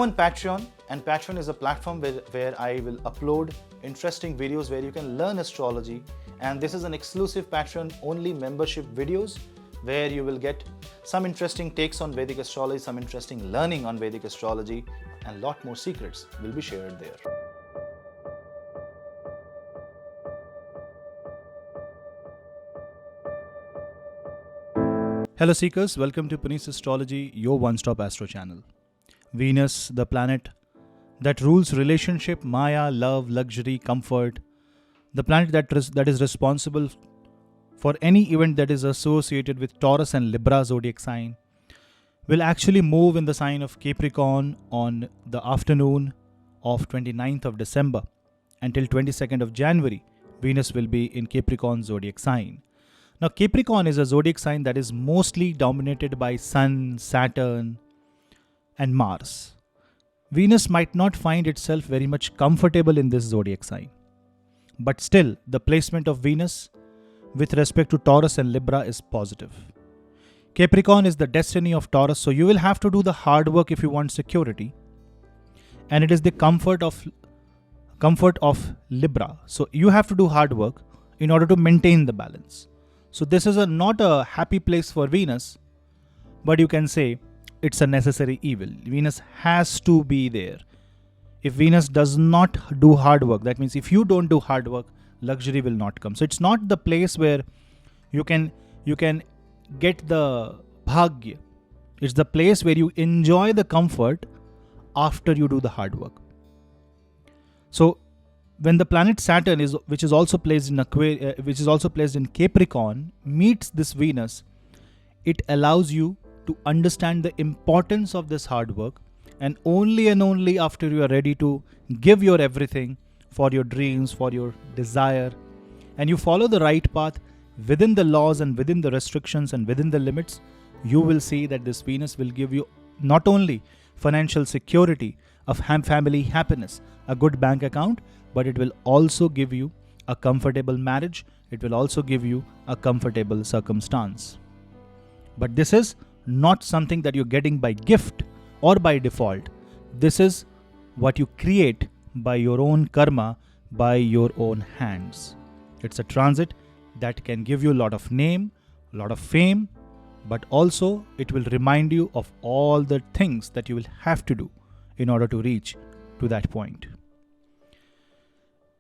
on Patreon, and Patreon is a platform where I will upload interesting videos where you can learn astrology. And this is an exclusive Patreon only membership videos where you will get some interesting takes on Vedic astrology, some interesting learning on Vedic astrology, and a lot more secrets will be shared there. Hello Seekers, welcome to Punneit Astrology, your one-stop astro channel. Venus, the planet that rules relationship, Maya, love, luxury, comfort, the planet that is responsible for any event that is associated with Taurus and Libra zodiac sign, will actually move in the sign of Capricorn on the afternoon of 29th of December. Until 22nd of January, Venus will be in Capricorn zodiac sign. Now, Capricorn is a zodiac sign that is mostly dominated by Sun, Saturn, and Mars. Venus might not find itself very much comfortable in this zodiac sign. But still, the placement of Venus with respect to Taurus and Libra is positive. Capricorn is the destiny of Taurus, so you will have to do the hard work if you want security. And it is the comfort of Libra. So you have to do hard work in order to maintain the balance. So this is not a happy place for Venus, but you can say it's a necessary evil. Venus has to be there. If Venus does not do hard work, that means if you don't do hard work, luxury will not come. So it's not the place where you can get the bhagya. It's the place where you enjoy the comfort after you do the hard work. So when the planet Saturn which is also placed in Capricorn, meets this Venus, it allows you to understand the importance of this hard work, and only after you are ready to give your everything for your dreams, for your desire, and you follow the right path within the laws and within the restrictions and within the limits, you will see that this Venus will give you not only financial security, of family happiness, a good bank account, but it will also give you a comfortable marriage. It will also give you a comfortable circumstance. But this is not something that you're getting by gift or by default. This is what you create by your own karma, by your own hands. It's a transit that can give you a lot of name, a lot of fame, but also it will remind you of all the things that you will have to do in order to reach to that point.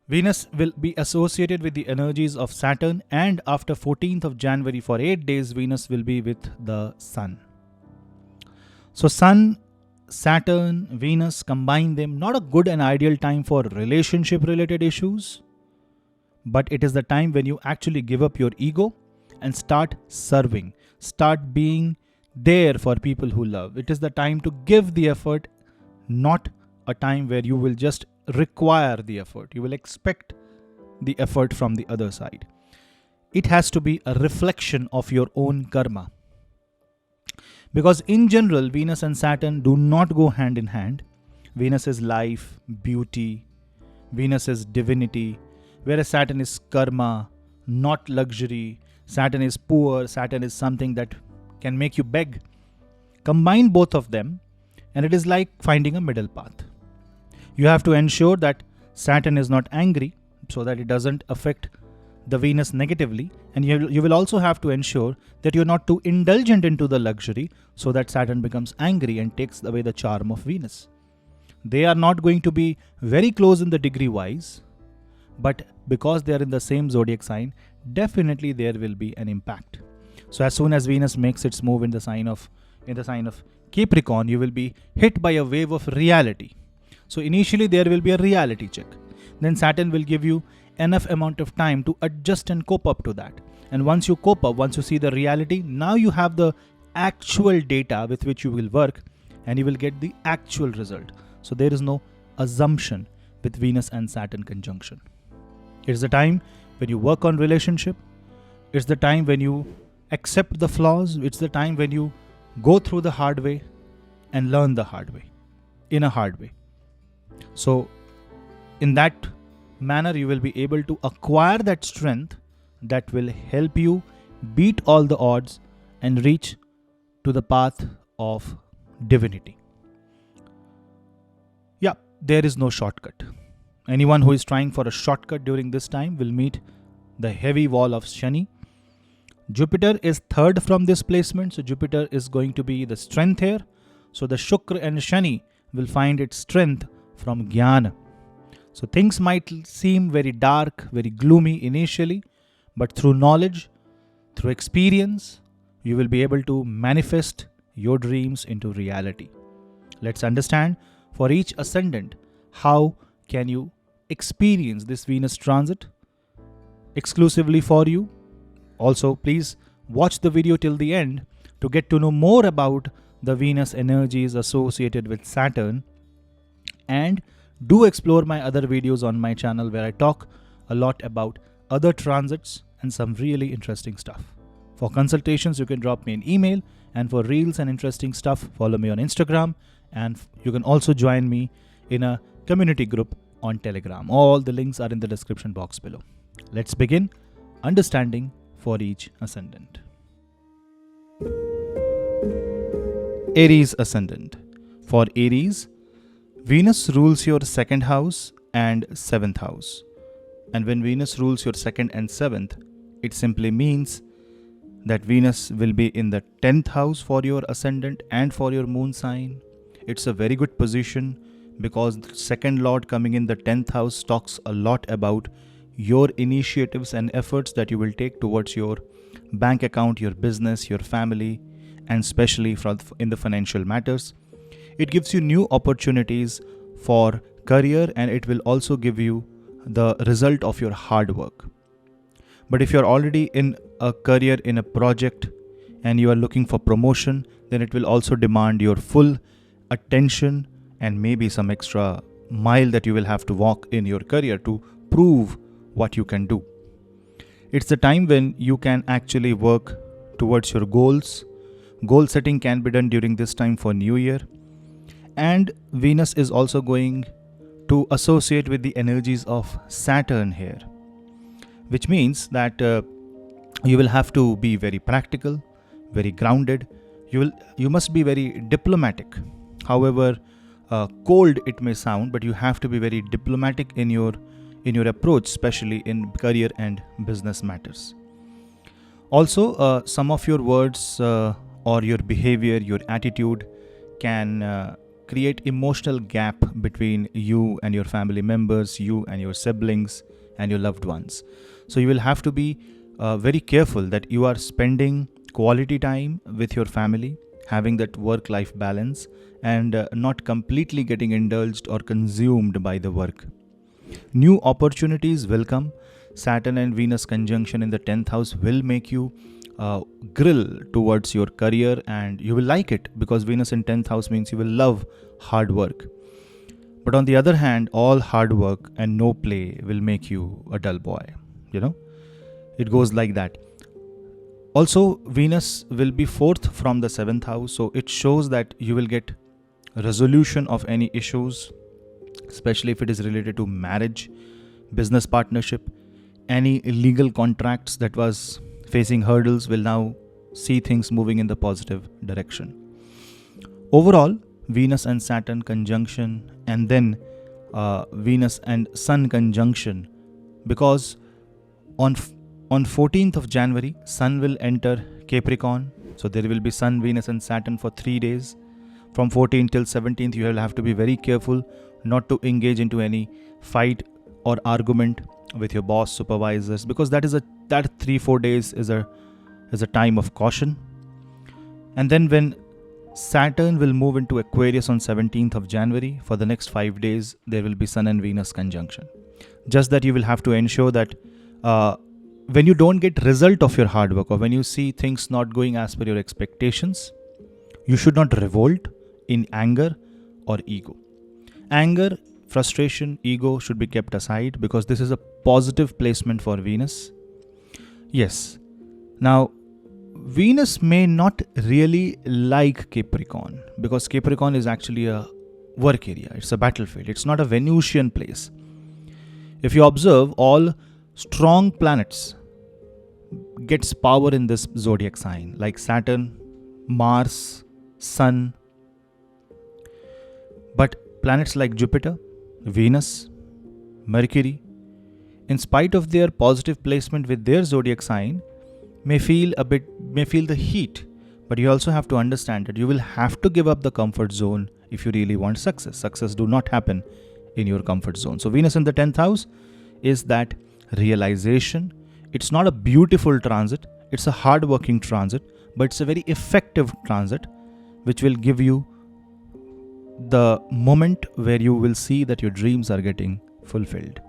Venus will be associated with the energies of Saturn, and after 14th of January for 8 days, Venus will be with the Sun. So Sun, Saturn, Venus, combine them, not a good and ideal time for relationship related issues, but it is the time when you actually give up your ego and start serving, start being there for people who love. It is the time to give the effort, not a time where you will just require the effort. You will expect the effort from the other side. It has to be a reflection of your own karma. Because in general, Venus and Saturn do not go hand in hand. Venus is life, beauty. Venus is divinity. Whereas Saturn is karma, not luxury. Saturn is poor. Saturn is something that can make you beg. Combine both of them, and it is like finding a middle path. You have to ensure that Saturn is not angry so that it doesn't affect the Venus negatively, and you will also have to ensure that you're not too indulgent into the luxury so that Saturn becomes angry and takes away the charm of Venus. They are not going to be very close in the degree wise, but because they are in the same zodiac sign, definitely there will be an impact. So as soon as Venus makes its move in the sign of Capricorn, you will be hit by a wave of reality. So initially there will be a reality check. Then Saturn will give you enough amount of time to adjust and cope up to that. And once you cope up, once you see the reality, now you have the actual data with which you will work, and you will get the actual result. So there is no assumption with Venus and Saturn conjunction. It is the time when you work on relationship. It's the time when you accept the flaws. It's the time when you go through the hard way and learn the hard way, in a hard way. So in that manner, you will be able to acquire that strength that will help you beat all the odds and reach to the path of divinity. there is no shortcut. Anyone who is trying for a shortcut during this time will meet the heavy wall of Shani. Jupiter is third from this placement, so Jupiter is going to be the strength here. So the Shukra and Shani will find its strength from Jnana. So things might seem very dark, very gloomy initially, but through knowledge, through experience, you will be able to manifest your dreams into reality. Let's understand for each ascendant, how can you experience this Venus transit exclusively for you. Also, please watch the video till the end to get to know more about the Venus energies associated with Saturn, and do explore my other videos on my channel where I talk a lot about other transits and some really interesting stuff. For consultations, you can drop me an email, and for reels and interesting stuff, follow me on Instagram, and you can also join me in a community group on Telegram. All the links are in the description box below. Let's begin understanding for each ascendant. Aries ascendant. For Aries, Venus rules your second house and seventh house. And when Venus rules your second and seventh, it simply means that Venus will be in the 10th house for your ascendant and for your moon sign. It's a very good position because the second lord coming in the 10th house talks a lot about your initiatives and efforts that you will take towards your bank account, your business, your family, and especially in the financial matters. It gives you new opportunities for career, and it will also give you the result of your hard work. But if you're already in a career, in a project, and you are looking for promotion, then it will also demand your full attention and maybe some extra mile that you will have to walk in your career to prove what you can do. It's the time when you can actually work towards your goals. Goal setting can be done during this time for New Year. And Venus is also going to associate with the energies of Saturn here, which means that you will have to be very practical, very grounded. You must be very diplomatic. However cold it may sound, but you have to be very diplomatic in your approach, especially in career and business matters. Also, some of your words or your behavior, your attitude can create emotional gap between you and your family members, you and your siblings and your loved ones. So you will have to be very careful that you are spending quality time with your family, having that work-life balance, and not completely getting indulged or consumed by the work. New opportunities will come. Saturn and Venus conjunction in the 10th house will make you grill towards your career, and you will like it because Venus in 10th house means you will love hard work. But on the other hand, all hard work and no play will make you a dull boy. It goes like that. Also, Venus will be fourth from the 7th house, so it shows that you will get resolution of any issues, especially if it is related to marriage, business partnership. Any illegal contracts that was facing hurdles will now see things moving in the positive direction. Overall, Venus and Saturn conjunction, and then Venus and Sun conjunction, because on 14th of January, Sun will enter Capricorn. So there will be Sun, Venus and Saturn for 3 days. From 14th till 17th, you will have to be very careful not to engage into any fight or argument with your boss, supervisors, because that 3-4 days is a time of caution. And then when Saturn will move into Aquarius on 17th of January, for the next 5 days, there will be Sun and Venus conjunction. Just that you will have to ensure that when you don't get result of your hard work, or when you see things not going as per your expectations, you should not revolt in anger or ego. Anger, frustration, ego should be kept aside because this is a positive placement for Venus. Yes. Now, Venus may not really like Capricorn because Capricorn is actually a work area. It's a battlefield. It's not a Venusian place. If you observe, all strong planets gets power in this zodiac sign, like Saturn, Mars, Sun. But planets like Jupiter, Venus, Mercury, in spite of their positive placement with their zodiac sign, may feel the heat. But you also have to understand that you will have to give up the comfort zone if you really want success. Success do not happen in your comfort zone. So Venus in the 10th house is that realization. It's not a beautiful transit, it's a hard-working transit, but it's a very effective transit which will give you the moment where you will see that your dreams are getting fulfilled.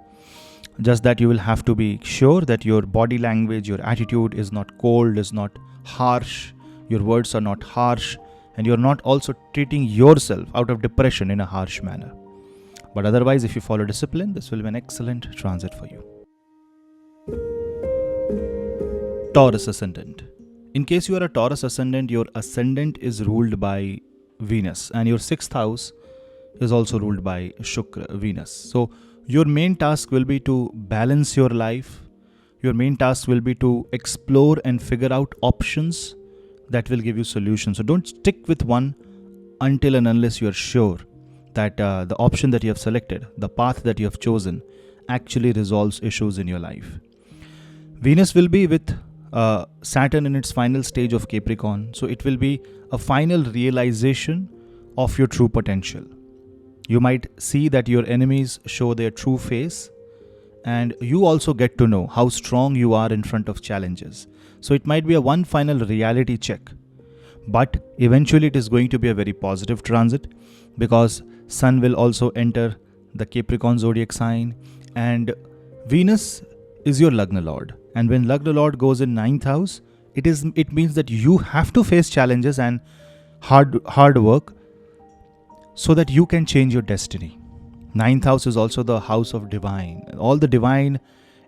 Just that you will have to be sure that your body language, your attitude is not cold, is not harsh, your words are not harsh, and you're not also treating yourself out of depression in a harsh manner. But otherwise, if you follow discipline, this will be an excellent transit for you. Taurus Ascendant. In case you are a Taurus Ascendant, your Ascendant is ruled by Venus, and your 6th house is also ruled by Shukra, Venus. So your main task will be to balance your life. Your main task will be to explore and figure out options that will give you solutions. So don't stick with one until and unless you are sure that the option that you have selected, the path that you have chosen, actually resolves issues in your life. Venus will be with Saturn in its final stage of Capricorn. So it will be a final realization of your true potential. You might see that your enemies show their true face, and you also get to know how strong you are in front of challenges. So it might be a one final reality check, but eventually it is going to be a very positive transit, because Sun will also enter the Capricorn zodiac sign, and Venus is your Lagna Lord. And when Lagna Lord goes in 9th house, it means that you have to face challenges and hard work so that you can change your destiny. 9th house is also the house of divine. All the divine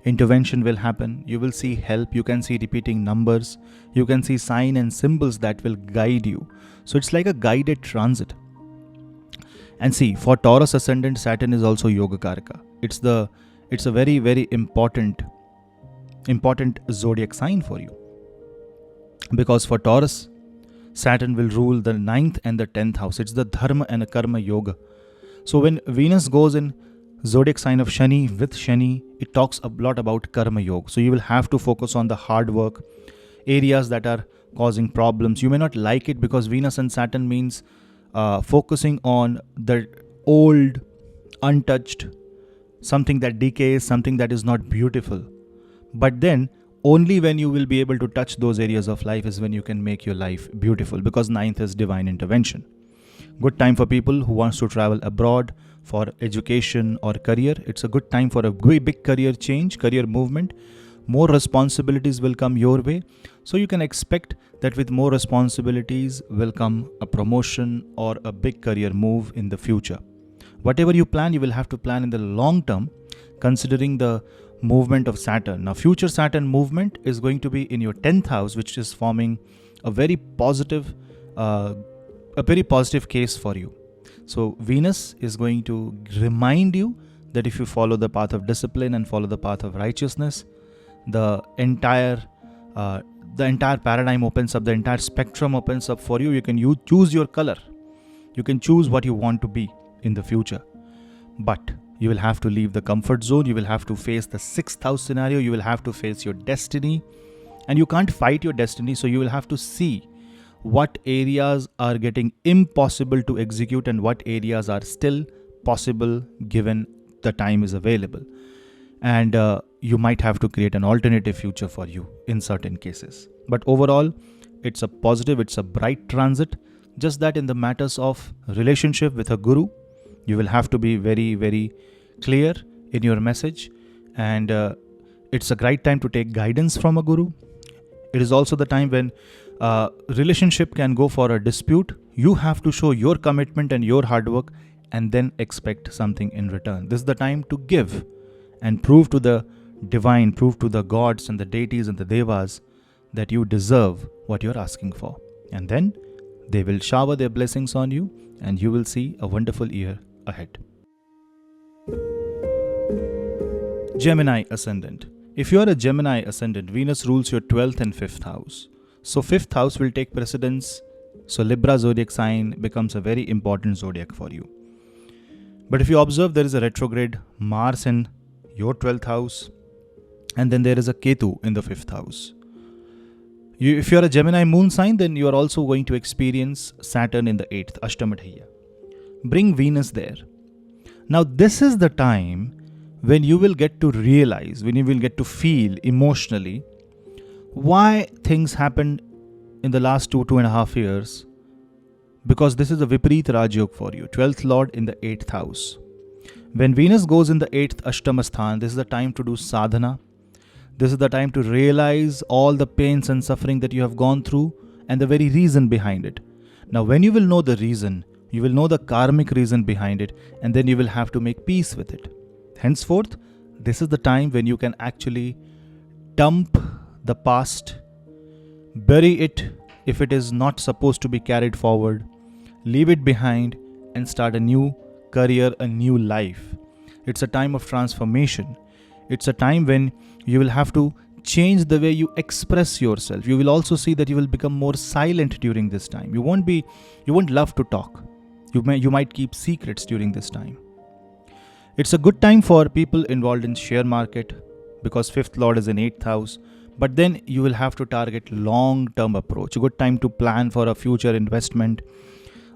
intervention will happen. You will see help. You can see repeating numbers. You can see sign and symbols that will guide you. So it's like a guided transit. And see, for Taurus Ascendant, Saturn is also Yoga Karaka. It's a very, very important zodiac sign for you. Because for Taurus, Saturn will rule the 9th and the 10th house. It's the Dharma and Karma Yoga. So when Venus goes in zodiac sign of Shani, with Shani, it talks a lot about Karma Yoga. So you will have to focus on the hard work, areas that are causing problems. You may not like it because Venus and Saturn means focusing on the old, untouched, something that decays, something that is not beautiful. But then only when you will be able to touch those areas of life is when you can make your life beautiful, because 9th is divine intervention. Good time for people who wants to travel abroad for education or career. It's a good time for a big career change, career movement. More responsibilities will come your way. So you can expect that with more responsibilities will come a promotion or a big career move in the future. Whatever you plan, you will have to plan in the long term, considering the movement of Saturn. Now, future Saturn movement is going to be in your 10th house, which is forming a very positive case for you. So Venus is going to remind you that if you follow the path of discipline and follow the path of righteousness, the entire paradigm opens up, the entire spectrum opens up for you. You can choose your color. You can choose what you want to be in the future. But you will have to leave the comfort zone. You will have to face the 6th house scenario. You will have to face your destiny. And you can't fight your destiny. So you will have to see what areas are getting impossible to execute and what areas are still possible given the time is available. And you might have to create an alternative future for you in certain cases. But overall, it's a positive, it's a bright transit. Just that in the matters of relationship with a guru, you will have to be very, very clear in your message. And it's a great time to take guidance from a guru. It is also the time when relationship can go for a dispute. You have to show your commitment and your hard work and then expect something in return. This is the time to give and prove to the divine, prove to the gods and the deities and the devas that you deserve what you're asking for. And then they will shower their blessings on you and you will see a wonderful year ahead. Gemini Ascendant. If you are a Gemini Ascendant, Venus rules your 12th and 5th house. So 5th house will take precedence. So Libra zodiac sign becomes a very important zodiac for you. But if you observe, there is a retrograde Mars in your 12th house, and then there is a Ketu in the 5th house. If you are a Gemini moon sign, then you are also going to experience Saturn in the 8th, Ashtamadhya. Bring Venus there. Now, this is the time when you will get to realize, when you will get to feel emotionally why things happened in the last 2.5 years. Because this is a Viparit Rajyog for you, 12th Lord in the 8th house. When Venus goes in the 8th Ashtamasthana, this is the time to do sadhana. This is the time to realize all the pains and suffering that you have gone through and the very reason behind it. Now, when you will know the reason, you will know the karmic reason behind it, and then you will have to make peace with it. Henceforth, this is the time when you can actually dump the past, bury it if it is not supposed to be carried forward, leave it behind, and start a new career, a new life. It's a time of transformation. It's a time when you will have to change the way you express yourself. You will also see that you will become more silent during this time. You won't love to talk. You might keep secrets during this time. It's a good time for people involved in share market because 5th Lord is in 8th house. But then you will have to target long-term approach. A good time to plan for a future investment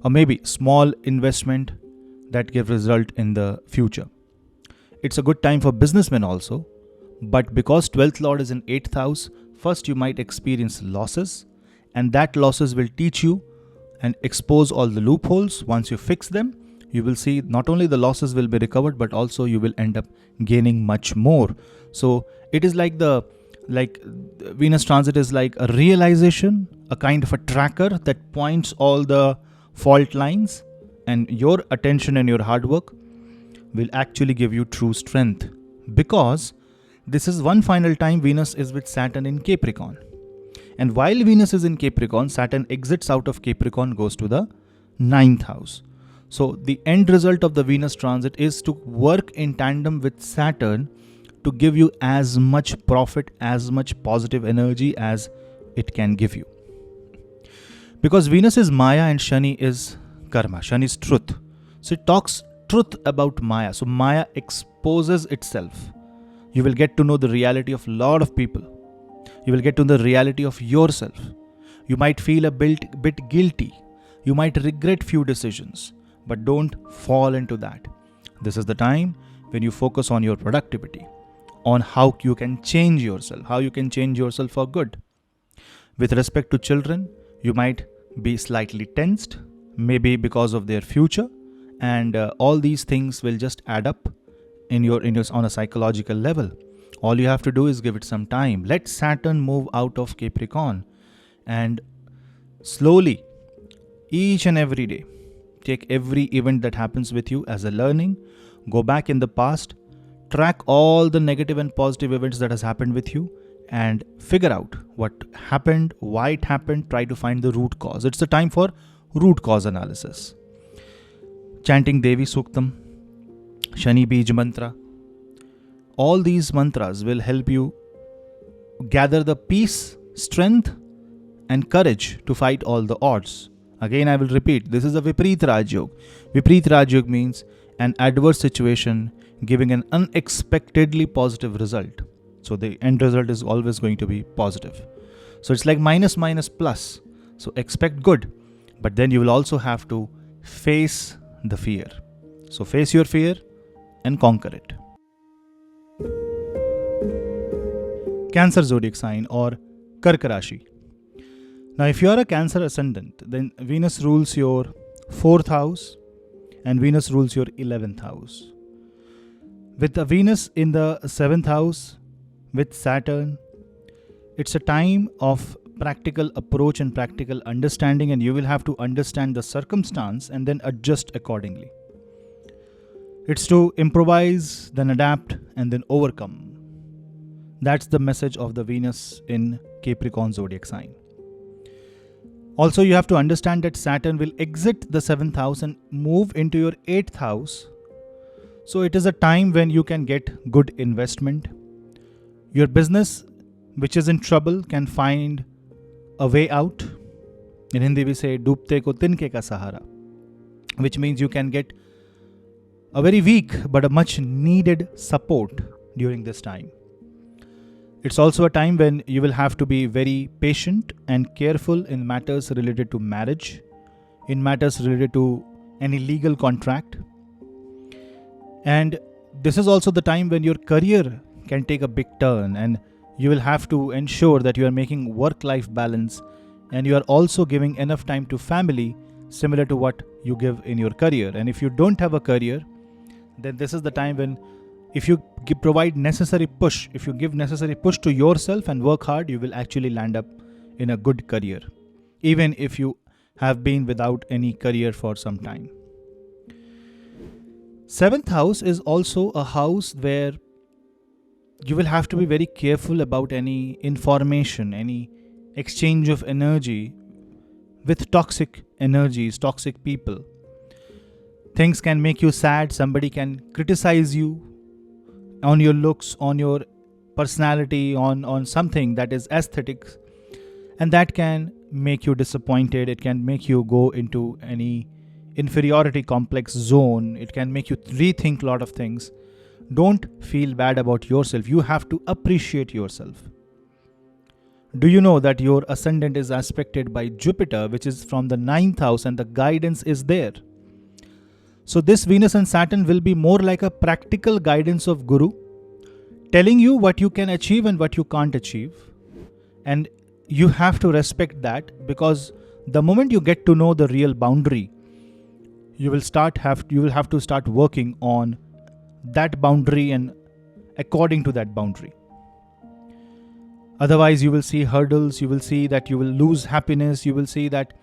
or maybe small investment that give result in the future. It's a good time for businessmen also. But because 12th Lord is in 8th house, first you might experience losses, and that losses will teach you and expose all the loopholes. Once you fix them, you will see not only the losses will be recovered, but also you will end up gaining much more. So it is like Venus transit is like a realization, a kind of a tracker that points all the fault lines, and your attention and your hard work will actually give you true strength, because this is one final time Venus is with Saturn in Capricorn. And while Venus is in Capricorn, Saturn exits out of Capricorn, goes to the 9th house. So the end result of the Venus transit is to work in tandem with Saturn to give you as much profit, as much positive energy as it can give you. Because Venus is Maya and Shani is Karma. Shani is truth. So it talks truth about Maya. So Maya exposes itself. You will get to know the reality of a lot of people. You will get to know the reality of yourself. You might feel a bit guilty. You might regret few decisions. But don't fall into that. This is the time when you focus on your productivity, on how you can change yourself, how you can change yourself for good. With respect to children, you might be slightly tensed, maybe because of their future, and all these things will just add up in your on a psychological level. All you have to do is give it some time. Let Saturn move out of Capricorn, and slowly, each and every day, take every event that happens with you as a learning. Go back in the past, track all the negative and positive events that has happened with you, and figure out what happened, why it happened. Try to find the root cause. It's a time for root cause analysis. Chanting Devi Suktam, Shani Bij Mantra. All these mantras will help you gather the peace, strength, and courage to fight all the odds. Again, I will repeat, this is a Viparit Rajyog. Viparit Rajyog means an adverse situation giving an unexpectedly positive result. So the end result is always going to be positive. So it's like minus plus. So expect good, but then you will also have to face the fear. So face your fear and conquer it. Cancer zodiac sign or Karka Rashi. Now, if you are a Cancer ascendant, then Venus rules your 4th house and Venus rules your 11th house. With the Venus in the 7th house, with Saturn, it's a time of practical approach and practical understanding, and you will have to understand the circumstance and then adjust accordingly. It's to improvise, then adapt, and then overcome. That's the message of the Venus in Capricorn zodiac sign. Also, you have to understand that Saturn will exit the 7th house and move into your 8th house. So it is a time when you can get good investment. Your business, which is in trouble, can find a way out. In Hindi we say, "Doobte ko tinke ka sahara," which means you can get a very weak but a much needed support during this time. It's also a time when you will have to be very patient and careful in matters related to marriage, in matters related to any legal contract. And this is also the time when your career can take a big turn, and you will have to ensure that you are making work-life balance and you are also giving enough time to family similar to what you give in your career. And if you don't have a career, then this is the time when if you provide necessary push, if you give necessary push to yourself and work hard, you will actually land up in a good career, even if you have been without any career for some time. 7th house is also a house where you will have to be very careful about any information, any exchange of energy with toxic energies, toxic people. Things can make you sad, somebody can criticize you on your looks, on your personality, on something that is aesthetics, and that can make you disappointed. It can make you go into any inferiority complex zone. It can make you rethink a lot of things. Don't feel bad about yourself. You have to appreciate yourself. Do you know that your ascendant is aspected by Jupiter, which is from the 9th house, and the guidance is there? So this Venus and Saturn will be more like a practical guidance of Guru, telling you what you can achieve and what you can't achieve. And you have to respect that, because the moment you get to know the real boundary, you will have to start working on that boundary and according to that boundary. Otherwise, you will see hurdles, you will see that you will lose happiness, you will see that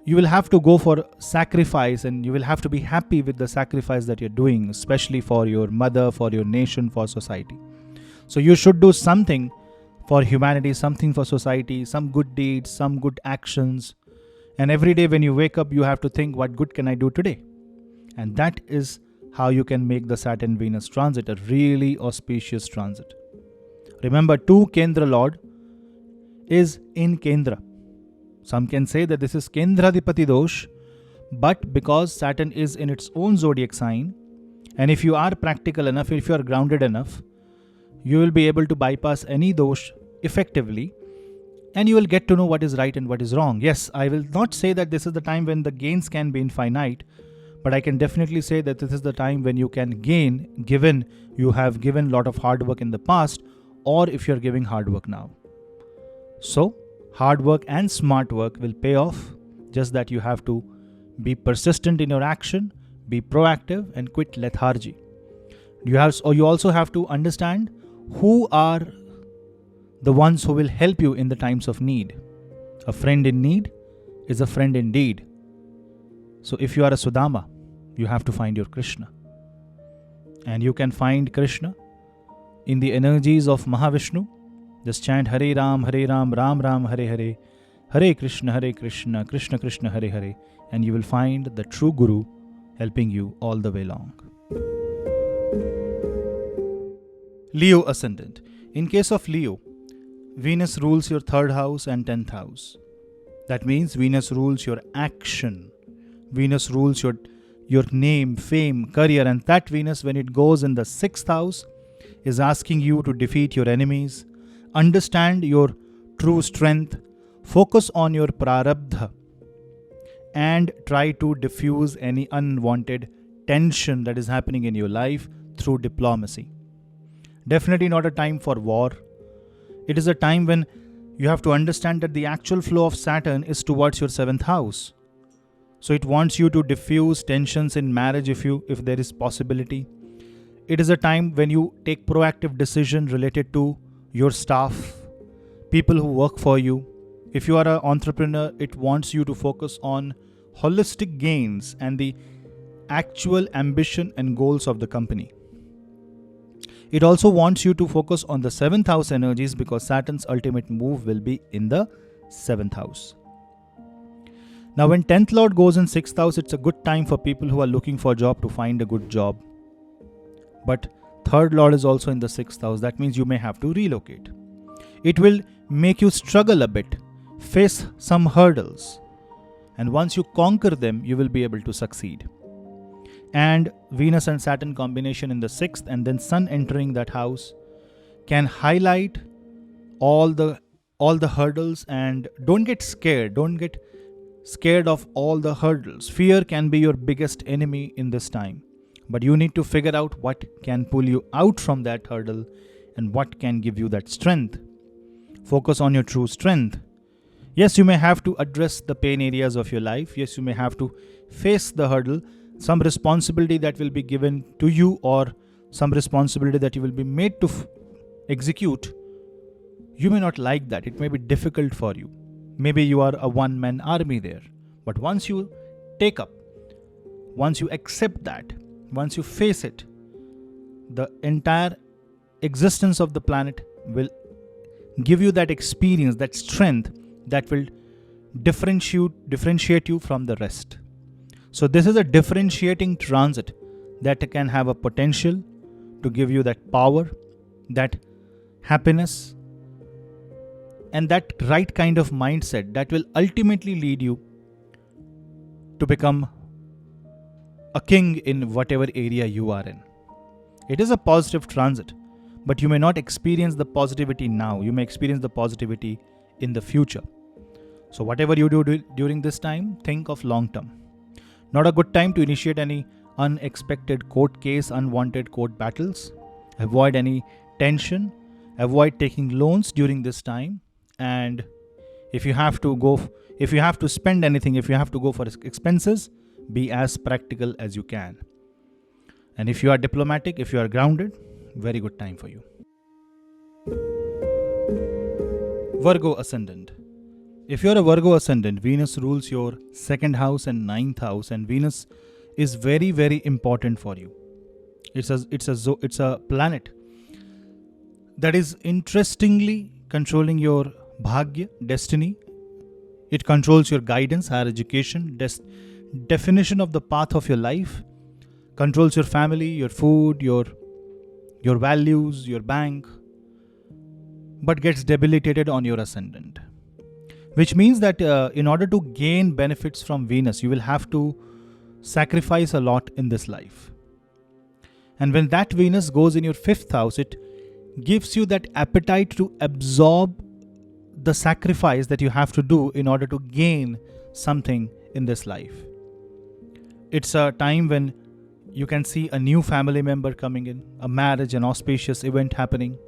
you will have to go for sacrifice, and you will have to be happy with the sacrifice that you're doing, especially for your mother, for your nation, for society. So you should do something for humanity, something for society, some good deeds, some good actions. And every day when you wake up, you have to think, what good can I do today? And that is how you can make the Saturn-Venus transit a really auspicious transit. Remember, 2 Kendra Lord is in Kendra. Some can say that this is Kendradipati Dosh, but because Saturn is in its own zodiac sign, and if you are practical enough, if you are grounded enough, you will be able to bypass any dosh effectively, and you will get to know what is right and what is wrong. Yes, I will not say that this is the time when the gains can be infinite, but I can definitely say that this is the time when you can gain, given you have given a lot of hard work in the past, or if you're giving hard work now. So, hard work and smart work will pay off, just that you have to be persistent in your action, be proactive, and quit lethargy. You also have to understand who are the ones who will help you in the times of need. A friend in need is a friend indeed. So if you are a Sudama, you have to find your Krishna. And you can find Krishna in the energies of Mahavishnu. Just chant Hare Ram, Ram Ram, Hare Hare, Hare Krishna, Krishna Krishna, Hare Hare, and you will find the true Guru helping you all the way along. Leo Ascendant. In case of Leo, Venus rules your 3rd house and 10th house. That means Venus rules your action. Venus rules your name, fame, career, and that Venus, when it goes in the 6th house, is asking you to defeat your enemies, understand your true strength, focus on your prarabdha, and try to diffuse any unwanted tension that is happening in your life through diplomacy. Definitely not a time for war. It is a time when you have to understand that the actual flow of Saturn is towards your 7th house. So it wants you to diffuse tensions in marriage if there is possibility. It is a time when you take proactive decision related to your staff, people who work for you. If you are an entrepreneur, it wants you to focus on holistic gains and the actual ambition and goals of the company. It also wants you to focus on the 7th house energies, because Saturn's ultimate move will be in the 7th house. Now when 10th Lord goes in 6th house, it's a good time for people who are looking for a job to find a good job. But 3rd Lord is also in the 6th house. That means you may have to relocate. It will make you struggle a bit, face some hurdles. And once you conquer them, you will be able to succeed. and Venus and Saturn combination in the 6th, and then Sun entering that house can highlight all the hurdles. And don't get scared. Don't get scared of all the hurdles. Fear can be your biggest enemy in this time, but you need to figure out what can pull you out from that hurdle and what can give you that strength. Focus on your true strength. Yes, you may have to address the pain areas of your life. Yes, you may have to face the hurdle, some responsibility that will be given to you, or some responsibility that you will be made to execute. You may not like that. It may be difficult for you. Maybe you are a one-man army there. But once you take up, once you accept that, once you face it, the entire existence of the planet will give you that experience, that strength that will differentiate you from the rest. So this is a differentiating transit that can have a potential to give you that power, that happiness, and that right kind of mindset that will ultimately lead you to become a king in whatever area you are in. It is a positive transit, but you may not experience the positivity now. You may experience the positivity in the future. So whatever you do during this time, think of long term. Not a good time to initiate any unexpected court case, unwanted court battles. Avoid any tension. Avoid taking loans during this time. And if you have to spend anything, if you have to go for expenses, be as practical as you can. And if you are diplomatic, if you are grounded, very good time for you. Virgo Ascendant. If you are a Virgo Ascendant, Venus rules your 2nd house and 9th house, and Venus is very, very important for you. It's a planet that is interestingly controlling your bhagya, destiny. It controls your guidance, higher education, definition of the path of your life, controls your family, your food, your values, your bank, but gets debilitated on your ascendant. Which means that in order to gain benefits from Venus, you will have to sacrifice a lot in this life. And when that Venus goes in your 5th house, it gives you that appetite to absorb the sacrifice that you have to do in order to gain something in this life. It's a time when you can see a new family member coming in, a marriage, an auspicious event happening.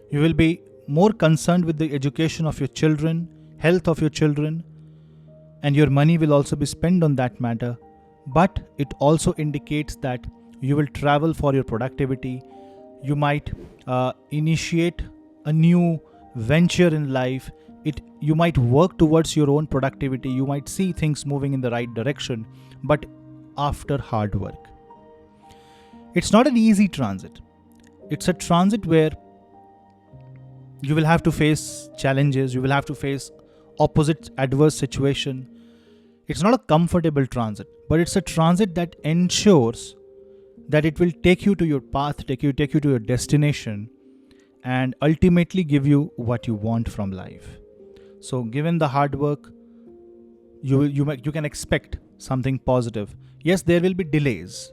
You will be more concerned with the education of your children, health of your children, and your money will also be spent on that matter. But it also indicates that you will travel for your productivity. You might initiate a new venture in life. You might work towards your own productivity. You might see things moving in the right direction, but after hard work. It's not an easy transit. It's a transit where you will have to face challenges. You will have to face opposite adverse situation. It's not a comfortable transit, but it's a transit that ensures that it will take you to your path, take you to your destination, and ultimately give you what you want from life. So given the hard work, you can expect something positive. Yes, there will be delays,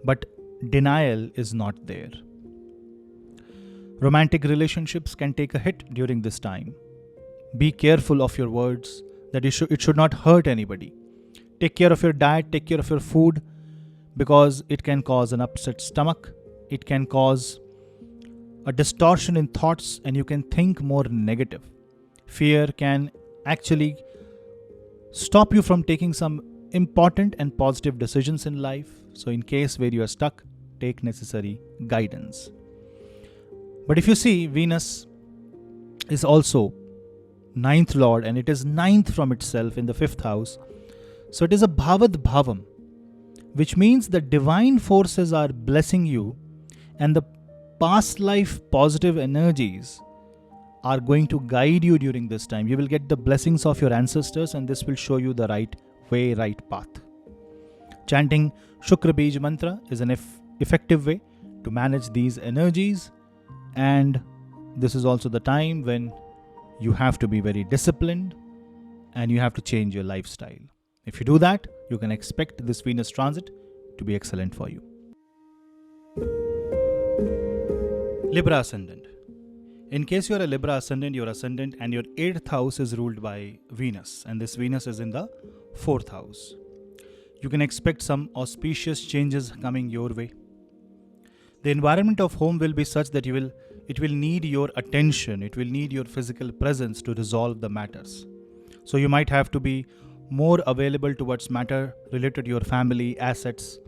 but denial is not there. Romantic relationships can take a hit during this time. Be careful of your words, that it should not hurt anybody. Take care of your diet, take care of your food, because it can cause an upset stomach. It can cause a distortion in thoughts, and you can think more negative. Fear can actually stop you from taking some important and positive decisions in life. So in case where you are stuck, take necessary guidance. But if you see, Venus is also 9th lord, and it is 9th from itself in the 5th house. So it is a bhavad bhavam, which means the divine forces are blessing you, and the past life positive energies are going to guide you during this time. You will get the blessings of your ancestors, and this will show you the right way, right path. Chanting Shukra Bij mantra is an effective way to manage these energies, and this is also the time when you have to be very disciplined and you have to change your lifestyle. If you do that, you can expect this Venus transit to be excellent for you. Libra Ascendant. In case you are a Libra Ascendant, your Ascendant and your 8th house is ruled by Venus, and this Venus is in the 4th house. You can expect some auspicious changes coming your way. The environment of home will be such that it will need your attention, it will need your physical presence to resolve the matters. So you might have to be more available towards matter related to your family, assets.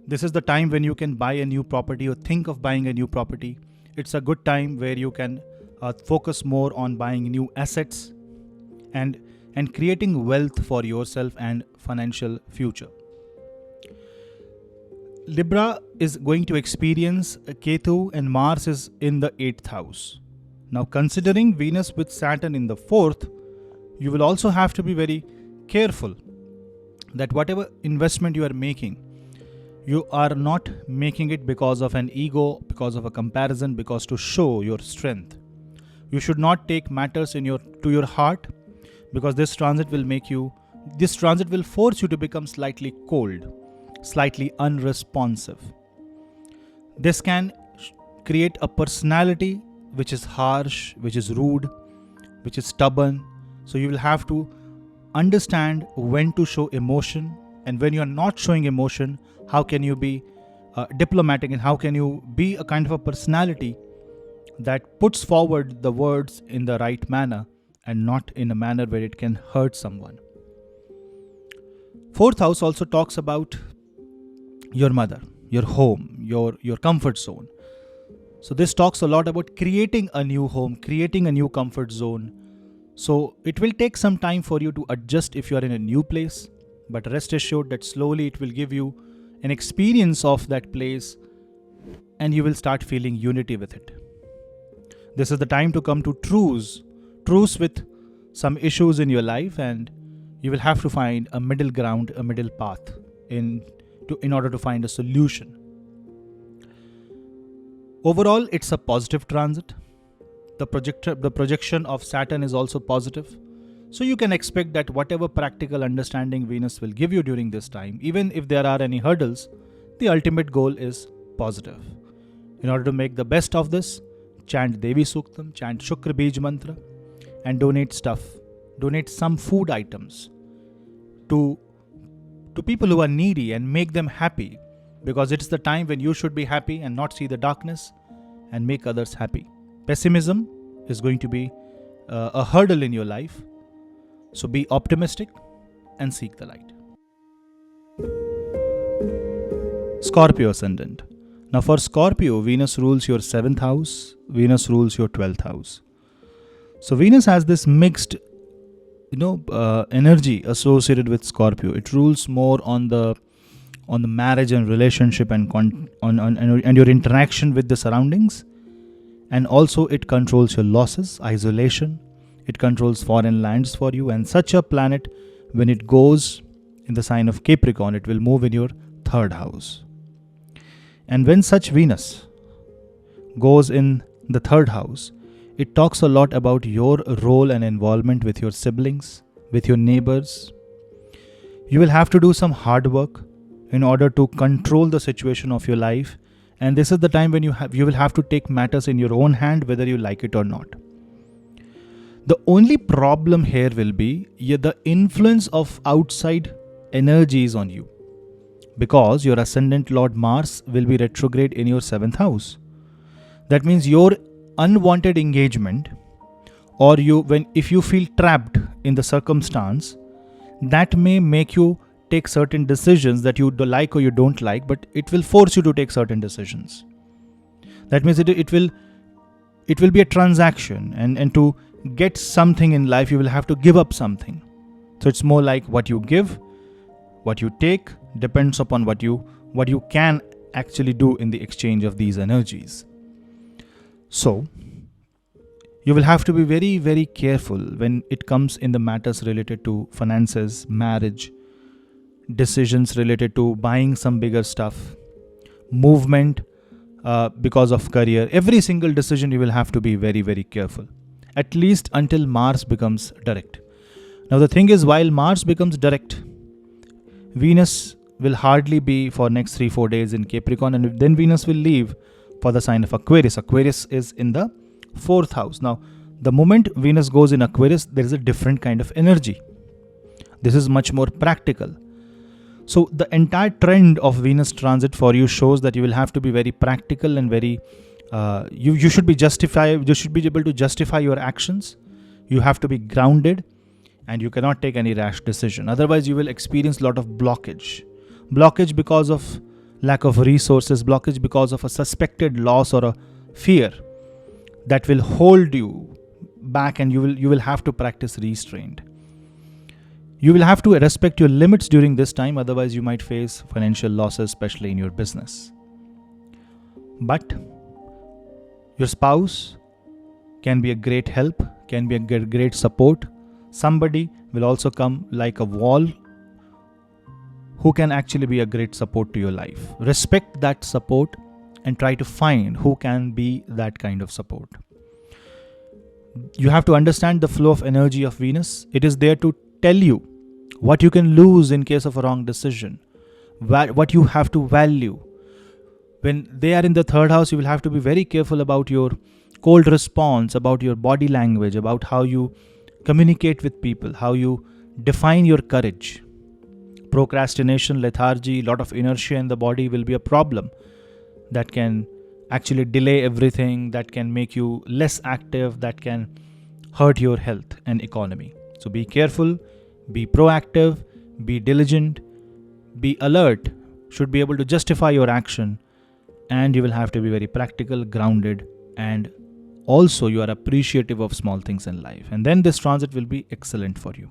This is the time when you can buy a new property or think of buying a new property. It's a good time where you can focus more on buying new assets and creating wealth for yourself and financial future. Libra is going to experience Ketu and Mars is in the 8th house. Now, considering Venus with Saturn in the 4th, you will also have to be very careful that whatever investment you are making, you are not making it because of an ego, because of a comparison, because to show your strength. You should not take matters to your heart, because this transit will force you to become slightly cold, slightly unresponsive. This can create a personality which is harsh, which is rude, which is stubborn. So you will have to understand when to show emotion, and when you are not showing emotion, how can you be diplomatic, and how can you be a kind of a personality that puts forward the words in the right manner and not in a manner where it can hurt someone. 4th house also talks about your mother, your home, your comfort zone. So this talks a lot about creating a new home, creating a new comfort zone. So it will take some time for you to adjust if you are in a new place, but rest assured that slowly it will give you an experience of that place and you will start feeling unity with it. This is the time to come to truce with some issues in your life, and you will have to find a middle ground, a middle path in order to find a solution. Overall, it's a positive transit. The projection of Saturn is also positive. So you can expect that whatever practical understanding Venus will give you during this time, even if there are any hurdles, the ultimate goal is positive. In order to make the best of this, chant Devi Suktam, chant Shukra Bij Mantra, and donate stuff. Donate some food items to people who are needy and make them happy, because it's the time when you should be happy and not see the darkness and make others happy. Pessimism is going to be a hurdle in your life. So be optimistic and seek the light. Scorpio Ascendant. Now for Scorpio, Venus rules your 7th house, Venus rules your 12th house. So Venus has this mixed energy associated with Scorpio. It rules more on the marriage and relationship and your interaction with the surroundings. And also it controls your losses, isolation. It controls foreign lands for you. And such a planet, when it goes in the sign of Capricorn, it will move in your 3rd house. And when such Venus goes in the 3rd house, it talks a lot about your role and involvement with your siblings, with your neighbors. You will have to do some hard work in order to control the situation of your life. And this is the time when you will have to take matters in your own hand, whether you like it or not. The only problem here will be the influence of outside energies on you, because your ascendant Lord Mars will be retrograde in your 7th house. That means your unwanted engagement, or if you feel trapped in the circumstance, that may make you take certain decisions that you like or you don't like, but it will force you to take certain decisions. That means it will be a transaction, and to get something in life, you will have to give up something. So it's more like what you give, what you take, depends upon what you can actually do in the exchange of these energies. So you will have to be very, very careful when it comes in the matters related to finances, marriage, decisions related to buying some bigger stuff, movement because of career. Every single decision you will have to be very, very careful, at least until Mars becomes direct. Now the thing is, while Mars becomes direct, Venus will hardly be for next 3-4 days in Capricorn, and then Venus will leave for the sign of Aquarius. Aquarius is in the 4th house. Now, the moment Venus goes in Aquarius, there is a different kind of energy. This is much more practical. So the entire trend of Venus transit for you shows that you will have to be very practical and very you should be able to justify your actions. You have to be grounded, and you cannot take any rash decision. Otherwise, you will experience a lot of blockage because of lack of resources, blockage because of a suspected loss or a fear that will hold you back, and you will have to practice restraint. You will have to respect your limits during this time, otherwise you might face financial losses, especially in your business. But your spouse can be a great help, can be a great support. Somebody will also come like a wall who can actually be a great support to your life. Respect that support and try to find who can be that kind of support. You have to understand the flow of energy of Venus. It is there to tell you what you can lose in case of a wrong decision, what you have to value. When they are in the 3rd house, you will have to be very careful about your cold response, about your body language, about how you communicate with people, how you define your courage. Procrastination, lethargy, lot of inertia in the body will be a problem that can actually delay everything, that can make you less active, that can hurt your health and economy. So be careful, be proactive, be diligent, be alert, should be able to justify your action, and you will have to be very practical, grounded, and also you are appreciative of small things in life. And then this transit will be excellent for you.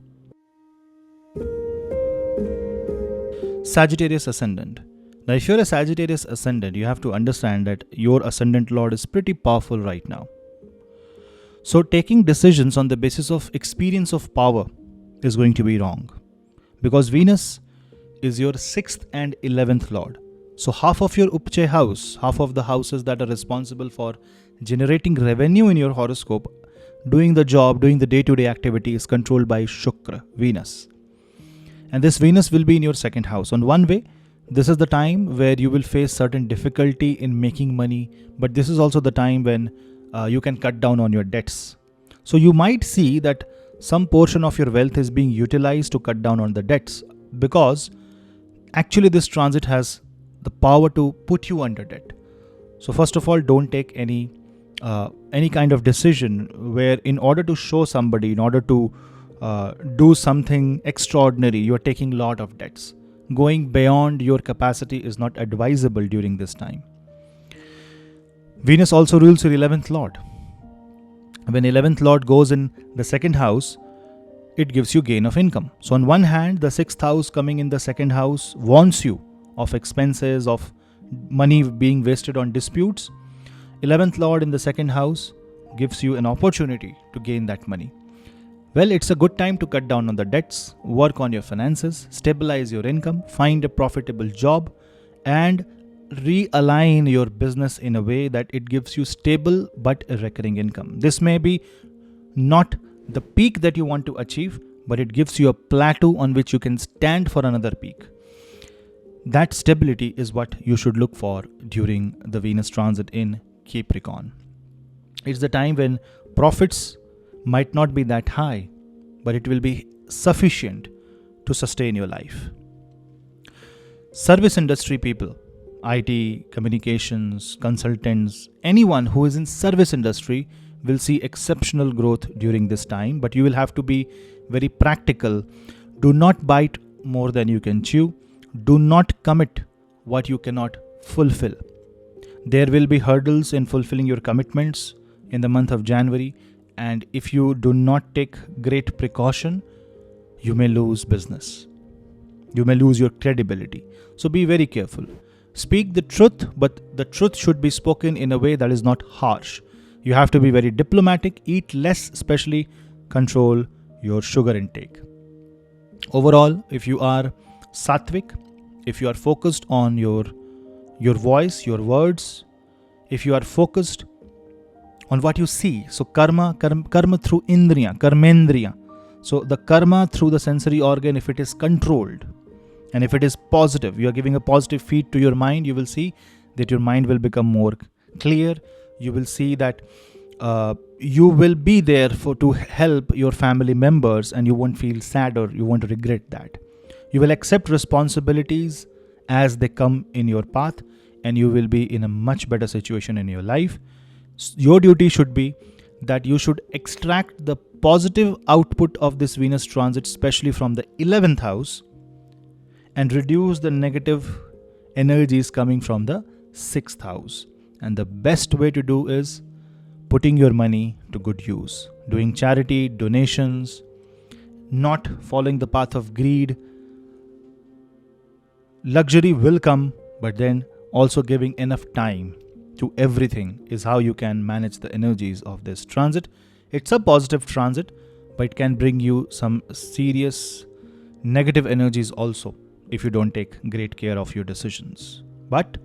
Sagittarius Ascendant. Now, if you're a Sagittarius Ascendant, you have to understand that your Ascendant Lord is pretty powerful right now. So taking decisions on the basis of experience of power is going to be wrong, because Venus is your 6th and 11th Lord. So half of your Upche house, half of the houses that are responsible for generating revenue in your horoscope, doing the job, doing the day-to-day activity, is controlled by Shukra, Venus. And this Venus will be in your 2nd house. On one way, this is the time where you will face certain difficulty in making money, but this is also the time when you can cut down on your debts. So you might see that some portion of your wealth is being utilized to cut down on the debts, because actually this transit has the power to put you under debt. So first of all, don't take any kind of decision where in order to show somebody, in order to do something extraordinary, you are taking a lot of debts. Going beyond your capacity is not advisable during this time. Venus also rules your 11th Lord. When 11th Lord goes in the 2nd house, it gives you gain of income. So on one hand, the 6th house coming in the 2nd house warns you of expenses, of money being wasted on disputes. 11th Lord in the 2nd house gives you an opportunity to gain that money. Well, it's a good time to cut down on the debts, work on your finances, stabilize your income, find a profitable job, and realign your business in a way that it gives you stable but a recurring income. This may be not the peak that you want to achieve, but it gives you a plateau on which you can stand for another peak. That stability is what you should look for during the Venus transit in Capricorn. It's the time when profits might not be that high, but it will be sufficient to sustain your life. Service industry people, IT, communications, consultants, anyone who is in service industry will see exceptional growth during this time, but you will have to be very practical. Do not bite more than you can chew. Do not commit what you cannot fulfill. There will be hurdles in fulfilling your commitments in the month of January, and if you do not take great precaution, you may lose business. You may lose your credibility. So be very careful. Speak the truth, but the truth should be spoken in a way that is not harsh. You have to be very diplomatic, eat less, especially control your sugar intake. Overall, if you are sattvic, if you are focused on your voice, your words, if you are focused on what you see, so karma through indriya, karmendriya. So the karma through the sensory organ, if it is controlled, And if it is positive, you are giving a positive feed to your mind, you will see that your mind will become more clear. You will see that you will be there to help your family members, and you won't feel sad or you won't regret that. You will accept responsibilities as they come in your path, and you will be in a much better situation in your life. Your duty should be that you should extract the positive output of this Venus transit, especially from the 11th house, and reduce the negative energies coming from the 6th house. And the best way to do is putting your money to good use, doing charity, donations, not following the path of greed. Luxury will come, but then also giving enough time to everything is how you can manage the energies of this transit. It's a positive transit, but it can bring you some serious negative energies also if you don't take great care of your decisions. But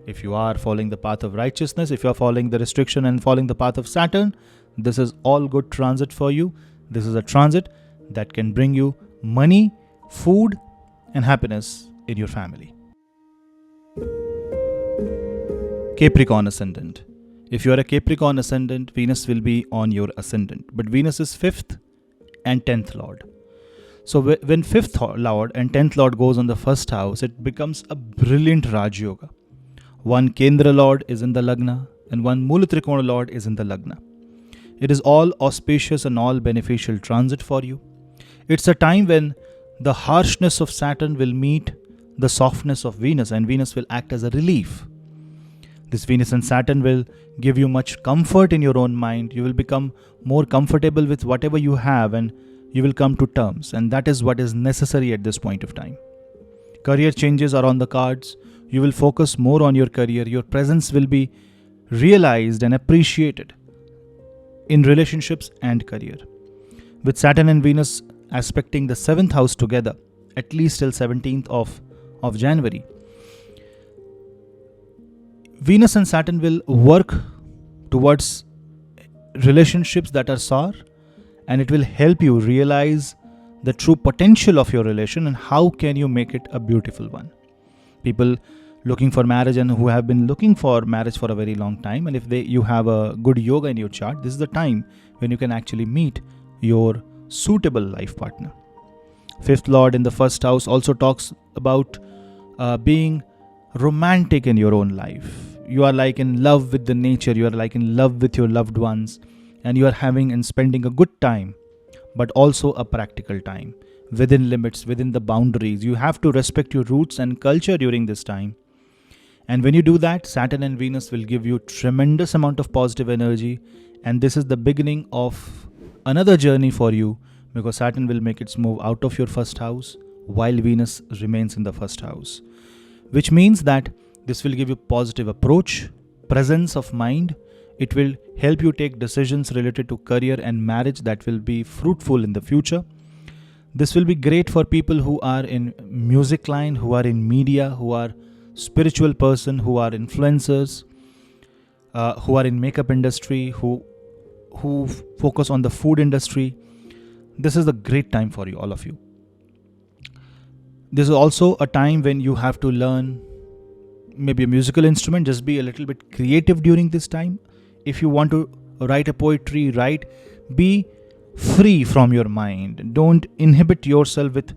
if you are following the path of righteousness, if you are following the restriction and following the path of Saturn, this is all good transit for you. This is a transit that can bring you money, food, and happiness in your family. Capricorn Ascendant. If you are a Capricorn Ascendant, Venus will be on your Ascendant. But Venus is 5th and 10th Lord. So when 5th Lord and 10th Lord goes on the first house, it becomes a brilliant Raj Yoga. One Kendra Lord is in the Lagna and one Mula Trikona Lord is in the Lagna. It is all auspicious and all beneficial transit for you. It's a time when the harshness of Saturn will meet the softness of Venus, and Venus will act as a relief. This Venus and Saturn will give you much comfort in your own mind. You will become more comfortable with whatever you have, and you will come to terms. And that is what is necessary at this point of time. Career changes are on the cards. You will focus more on your career. Your presence will be realized and appreciated in relationships and career. With Saturn and Venus aspecting the 7th house together, at least till 17th of January, Venus and Saturn will work towards relationships that are sour, and it will help you realize the true potential of your relation and how can you make it a beautiful one. People looking for marriage and who have been looking for marriage for a very long time, and if you have a good yoga in your chart, this is the time when you can actually meet your suitable life partner. 5th Lord in the first house also talks about being romantic in your own life. You are like in love with the nature, you are like in love with your loved ones, and you are having and spending a good time, but also a practical time within limits, within the boundaries. You have to respect your roots and culture during this time. And when you do that, Saturn and Venus will give you tremendous amount of positive energy, and this is the beginning of another journey for you, because Saturn will make its move out of your first house while Venus remains in the first house, which means that this will give you positive approach, presence of mind. It will help you take decisions related to career and marriage that will be fruitful in the future. This will be great for people who are in music line, who are in media, who are spiritual person, who are influencers, who are in makeup industry, who focus on the food industry. This is a great time for you, all of you. This is also a time when you have to learn maybe a musical instrument. Just be a little bit creative during this time. If you want to write a poetry, write. Be free from your mind. Don't inhibit yourself with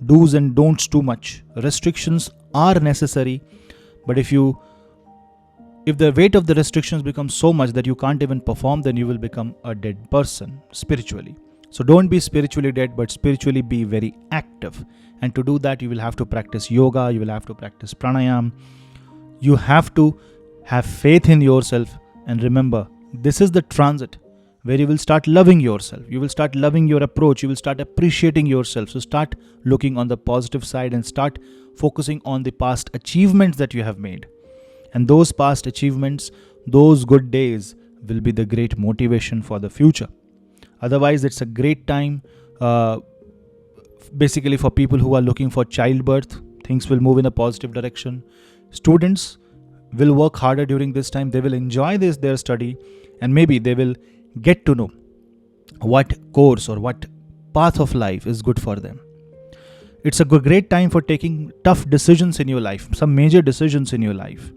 do's and don'ts too much. Restrictions are necessary, but if the weight of the restrictions becomes so much that you can't even perform, then you will become a dead person spiritually. So don't be spiritually dead, but spiritually be very active. And to do that, you will have to practice yoga, you will have to practice pranayam. You have to have faith in yourself, and remember, this is the transit where you will start loving yourself. You will start loving your approach. You will start appreciating yourself. So start looking on the positive side and start focusing on the past achievements that you have made. And those past achievements, those good days will be the great motivation for the future. Otherwise, it's a great time basically for people who are looking for childbirth. Things will move in a positive direction. Students will work harder during this time. They will enjoy their study, and maybe they will get to know what course or what path of life is good for them. It's a great time for taking tough decisions in your life, some major decisions in your life.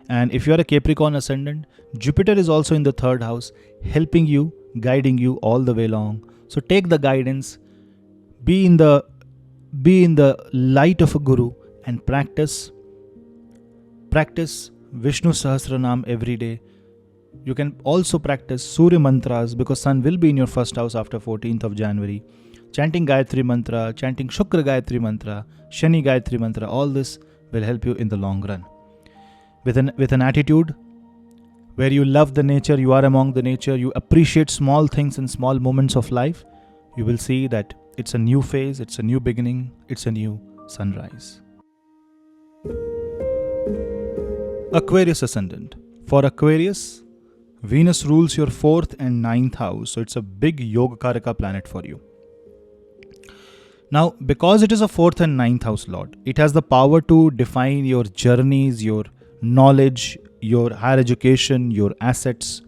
And if you are a Capricorn ascendant, Jupiter is also in the third house, helping you, guiding you all the way along. So take the guidance, be in the light of a guru, and practice Vishnu Sahasranam every day. You can also practice Surya mantras because Sun will be in your first house after 14th of January. Chanting Gayatri mantra, chanting Shukra Gayatri mantra, Shani Gayatri mantra, all this will help you in the long run. With an attitude where you love the nature, you are among the nature, you appreciate small things and small moments of life, you will see that it's a new phase, it's a new beginning, it's a new sunrise. Aquarius ascendant. For Aquarius, Venus rules your 4th and 9th house, so it's a big Yogakaraka planet for you. Now, because it is a 4th and 9th house lord, it has the power to define your journeys, your knowledge, your higher education, your assets,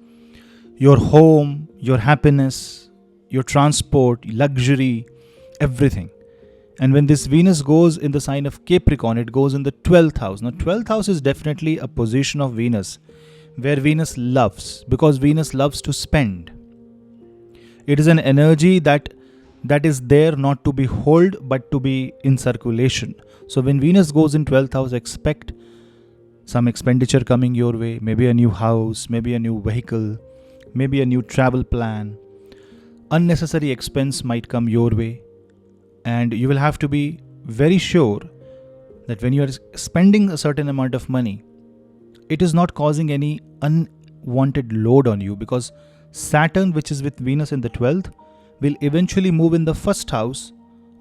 your home, your happiness, your transport, luxury, everything. And when this Venus goes in the sign of Capricorn, it goes in the 12th house. Now, 12th house is definitely a position of Venus where Venus loves, because Venus loves to spend. It is an energy that is there not to be held but to be in circulation. So when Venus goes in 12th house, expect some expenditure coming your way, maybe a new house, maybe a new vehicle, maybe a new travel plan. Unnecessary expense might come your way, and you will have to be very sure that when you are spending a certain amount of money, it is not causing any unwanted load on you, because Saturn, which is with Venus in the 12th, will eventually move in the first house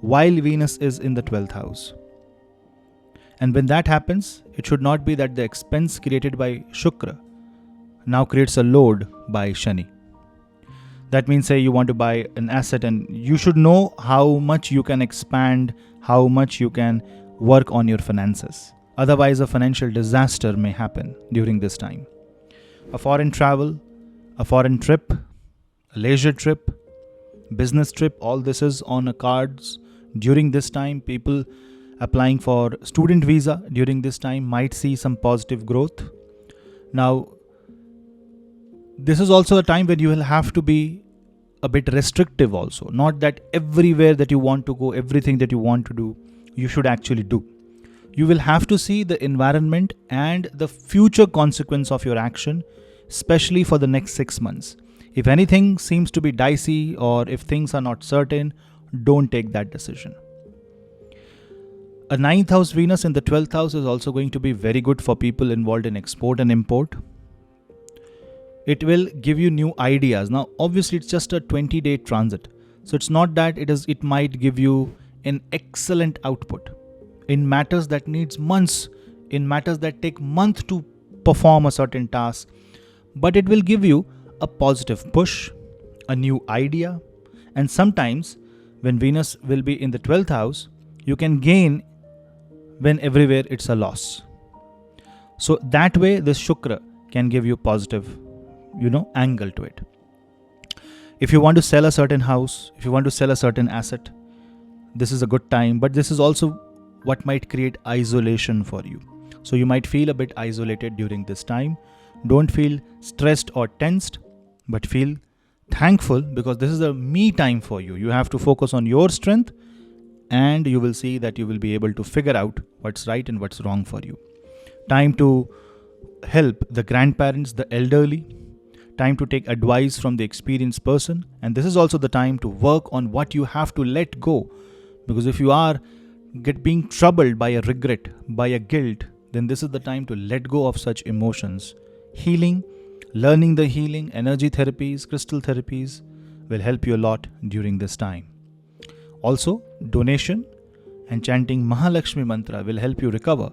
while Venus is in the 12th house. And when that happens, it should not be that the expense created by Shukra now creates a load by Shani. That means, say you want to buy an asset, and you should know how much you can expand, how much you can work on your finances. Otherwise, a financial disaster may happen during this time. A foreign travel, a foreign trip, a leisure trip, business trip, all this is on a cards during this time. People applying for student visa during this time might see some positive growth. Now, this is also a time when you will have to be a bit restrictive also. Not that everywhere that you want to go, everything that you want to do, you should actually do. You will have to see the environment and the future consequence of your action, especially for the next 6 months. If anything seems to be dicey, or if things are not certain, don't take that decision. A 9th house Venus in the 12th house is also going to be very good for people involved in export and import. It will give you new ideas. Now, obviously, it's just a 20-day transit. So it's not that it might give you an excellent output in matters that needs months, in matters that take months to perform a certain task. But it will give you a positive push, a new idea. And sometimes when Venus will be in the 12th house, you can gain when everywhere it's a loss. So that way, this Shukra can give you positive, angle to it. If you want to sell a certain house, if you want to sell a certain asset, this is a good time. But this is also what might create isolation for you. So you might feel a bit isolated during this time. Don't feel stressed or tensed, but feel thankful, because this is a me time for you. You have to focus on your strength, and you will see that you will be able to figure out what's right and what's wrong for you. Time to help the grandparents, the elderly. Time to take advice from the experienced person. And this is also the time to work on what you have to let go. Because if you are being troubled by a regret, by a guilt, then this is the time to let go of such emotions. Healing, learning the healing, energy therapies, crystal therapies will help you a lot during this time. Also, donation and chanting Mahalakshmi mantra will help you recover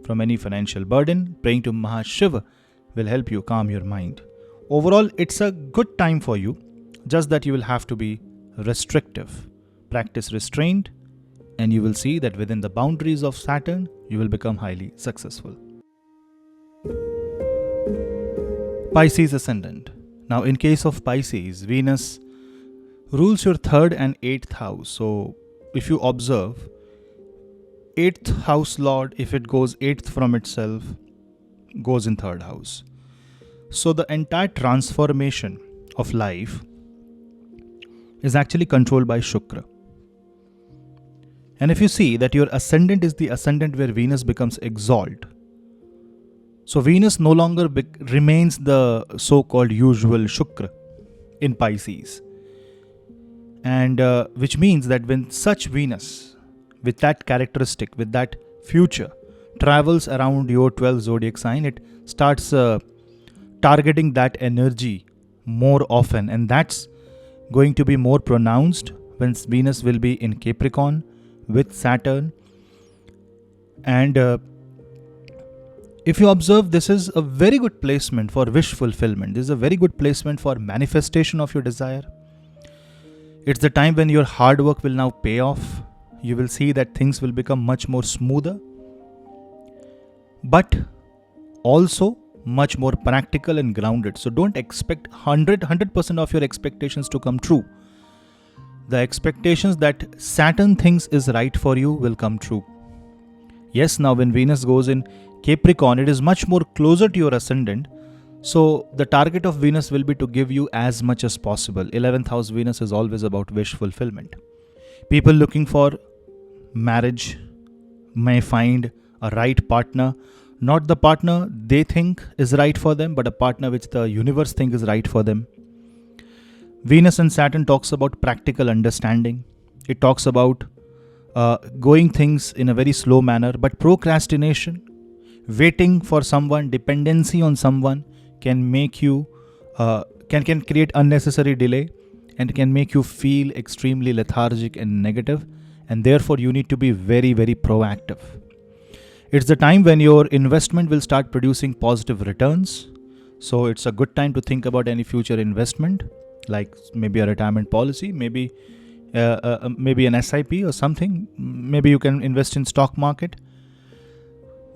from any financial burden. Praying to Mahashiva will help you calm your mind. Overall, it's a good time for you, just that you will have to be restrictive. Practice restraint, and you will see that within the boundaries of Saturn, you will become highly successful. Pisces ascendant. Now, in case of Pisces, Venus rules your 3rd and 8th house. So, if you observe, 8th house lord, if it goes 8th from itself, goes in 3rd house. So the entire transformation of life is actually controlled by Shukra. And if you see that your ascendant is the ascendant where Venus becomes exalt, so Venus no longer remains the so-called usual Shukra in Pisces. And which means that when such Venus, with that characteristic, with that future, travels around your 12th zodiac sign, it starts targeting that energy more often. And that's going to be more pronounced when Venus will be in Capricorn with Saturn. And if you observe, this is a very good placement for wish fulfillment. This is a very good placement for manifestation of your desire. It's the time when your hard work will now pay off. You will see that things will become much more smoother, but also much more practical and grounded. So don't expect 100% of your expectations to come true. The expectations that Saturn thinks is right for you will come true. Yes, now when Venus goes in Capricorn, it is much more closer to your ascendant. So the target of Venus will be to give you as much as possible. 11th house Venus is always about wish fulfillment. People looking for marriage may find a right partner. Not the partner they think is right for them, but a partner which the universe thinks is right for them. Venus and Saturn talks about practical understanding. It talks about going things in a very slow manner, but procrastination, waiting for someone, dependency on someone can make you, can create unnecessary delay and can make you feel extremely lethargic and negative. And therefore you need to be very, very proactive. It's the time when your investment will start producing positive returns. So it's a good time to think about any future investment, like maybe a retirement policy, maybe an SIP or something. Maybe you can invest in stock market.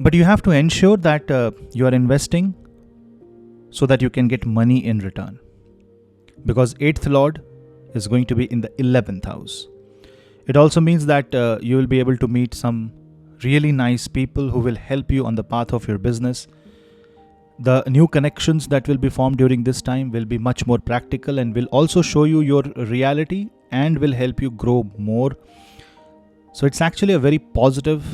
But you have to ensure that you are investing so that you can get money in return. Because 8th Lord is going to be in the 11th house. It also means that you will be able to meet some really nice people who will help you on the path of your business. The new connections that will be formed during this time will be much more practical and will also show you your reality and will help you grow more. So it's actually a very positive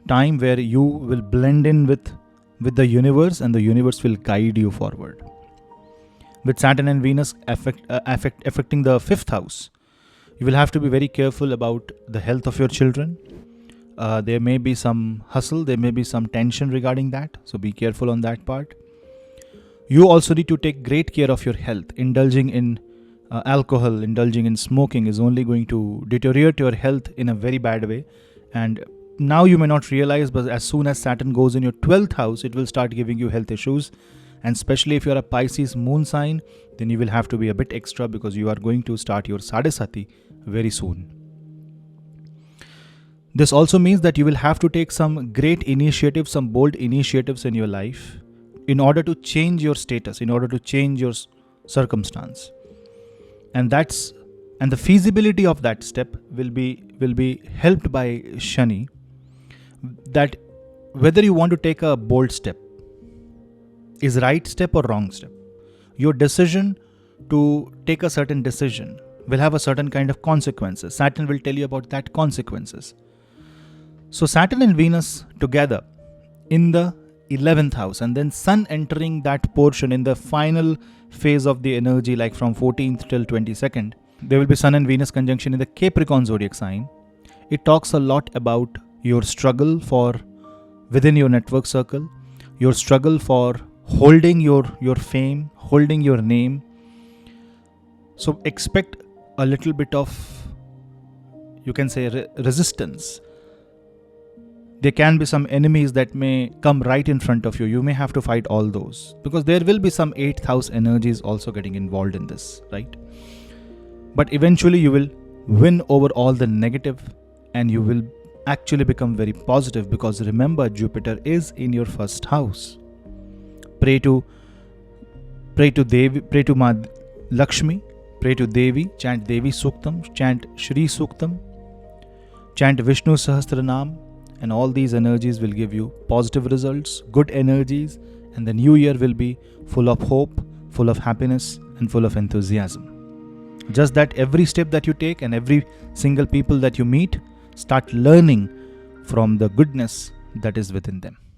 time where you will blend in with the universe and the universe will guide you forward. With Saturn and Venus affecting the 5th house, you will have to be very careful about the health of your children. There may be some hustle, there may be some tension regarding that. So be careful on that part. You also need to take great care of your health. Indulging in alcohol, indulging in smoking is only going to deteriorate your health in a very bad way. And now you may not realize, but as soon as Saturn goes in your 12th house, it will start giving you health issues. And especially if you're a Pisces moon sign, then you will have to be a bit extra because you are going to start your Sadesati very soon. This also means that you will have to take some great initiatives, some bold initiatives in your life in order to change your status, in order to change your circumstance. And the feasibility of that step will be helped by Shani, that whether you want to take a bold step is right step or wrong step. Your decision to take a certain decision will have a certain kind of consequences. Saturn will tell you about that consequences. So Saturn and Venus together in the 11th house and then Sun entering that portion in the final phase of the energy, like from 14th till 22nd, there will be Sun and Venus conjunction in the Capricorn zodiac sign. It talks a lot about your struggle for within your network circle, your struggle for holding your fame, holding your name. So expect a little bit of, you can say, resistance. There can be some enemies that may come right in front of you. You may have to fight all those because there will be some 8th house energies also getting involved in this, right? But eventually you will win over all the negative and you will actually become very positive because remember, Jupiter is in your 1st house. Pray to Devi, pray to Ma Lakshmi, pray to Devi, chant Devi Suktam, chant Shri Suktam, chant Vishnu Sahasranam, and all these energies will give you positive results, good energies, and the new year will be full of hope, full of happiness, and full of enthusiasm. Just that every step that you take and every single people that you meet, start learning from the goodness that is within them.